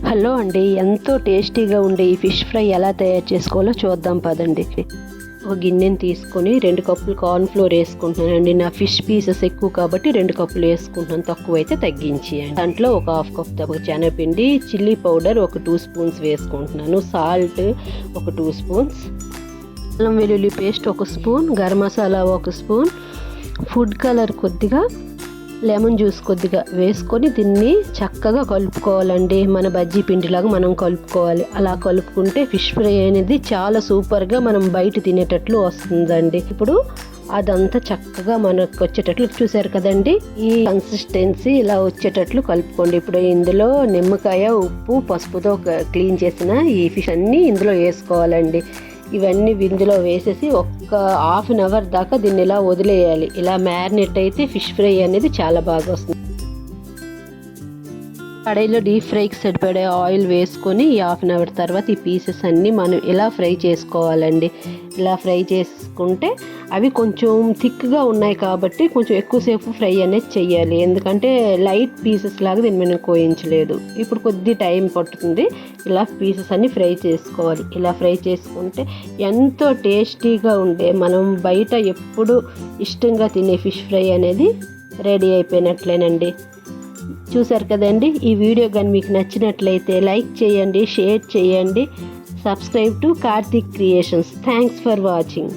Hello అండి, ఎంతో టేస్టీగా ఉండే ఈ ఫిష్ ఫ్రై ఎలా తయారు చేసుకోవాలో చూద్దాం పదండి. ఒక గిన్నెని తీసుకొని 2 కప్పులు కార్న్ ఫ్లోర్ వేసుకుంటున్నానండి. నా ఫిష్ పీసెస్ ఎక్కువ కాబట్టి 2 కప్పులు వేసుకుంటున్నాను, తక్కువ అయితే తగ్గించి. దాంట్లో ఒక హాఫ్ కప్ శనగపిండి, చిల్లీ పౌడర్ ఒక 2 స్పూన్స్ వేసుకుంటున్నాను, సాల్ట్ ఒక 2 స్పూన్స్, అల్లం వెల్లుల్లి పేస్ట్ ఒక స్పూన్, గరం మసాలా ఒక స్పూన్, ఫుడ్ కలర్ కొద్దిగా, లెమన్ జ్యూస్ కొద్దిగా వేసుకొని దీన్ని చక్కగా కలుపుకోవాలండి. మన బజ్జీ పిండిలాగా మనం కలుపుకోవాలి. అలా కలుపుకుంటే ఫిష్ ఫ్రై అనేది చాలా సూపర్గా మనం బయట తినేటట్లు వస్తుందండి. ఇప్పుడు అదంతా చక్కగా మనకు వచ్చేటట్లు చూసారు కదండి. ఈ కన్సిస్టెన్సీ ఇలా వచ్చేటట్లు కలుపుకోండి. ఇప్పుడు ఇందులో నిమ్మకాయ, ఉప్పు, పసుపుతో క్లీన్ చేసిన ఈ ఫిష్ అన్నీ ఇందులో వేసుకోవాలండి. ఇవన్నీ ఇందులో వేసేసి ఒక్క హాఫ్ అన్ అవర్ దాకా దీన్ని ఇలా వదిలేయాలి. ఇలా మ్యారినేట్ అయితే ఫిష్ ఫ్రై అనేది చాలా బాగా వస్తుంది. కడాయిలో డీప్ ఫ్రైకి సరిపడే ఆయిల్ వేసుకొని ఈ హాఫ్ అన్ అవర్ తర్వాత ఈ పీసెస్ అన్నీ మనం ఇలా ఫ్రై చేసుకోవాలండి. ఇలా ఫ్రై చేసుకుంటే అవి కొంచెం థిక్గా ఉన్నాయి కాబట్టి కొంచెం ఎక్కువసేపు ఫ్రై అనేది చెయ్యాలి. ఎందుకంటే లైట్ పీసెస్ లాగా దీన్ని మనం కోయించలేదు. ఇప్పుడు కొద్ది టైం పడుతుంది. ఇలా పీసెస్ అన్నీ ఫ్రై చేసుకోవాలి. ఇలా ఫ్రై చేసుకుంటే ఎంతో టేస్టీగా ఉండే, మనం బయట ఎప్పుడు ఇష్టంగా తినే ఫిష్ ఫ్రై అనేది రెడీ అయిపోయినట్లేనండి. చూసారు కదండి. ఈ వీడియో కానీ మీకు నచ్చినట్లయితే లైక్ చేయండి, షేర్ చేయండి, subscribe to Karthik creations. Thanks for watching.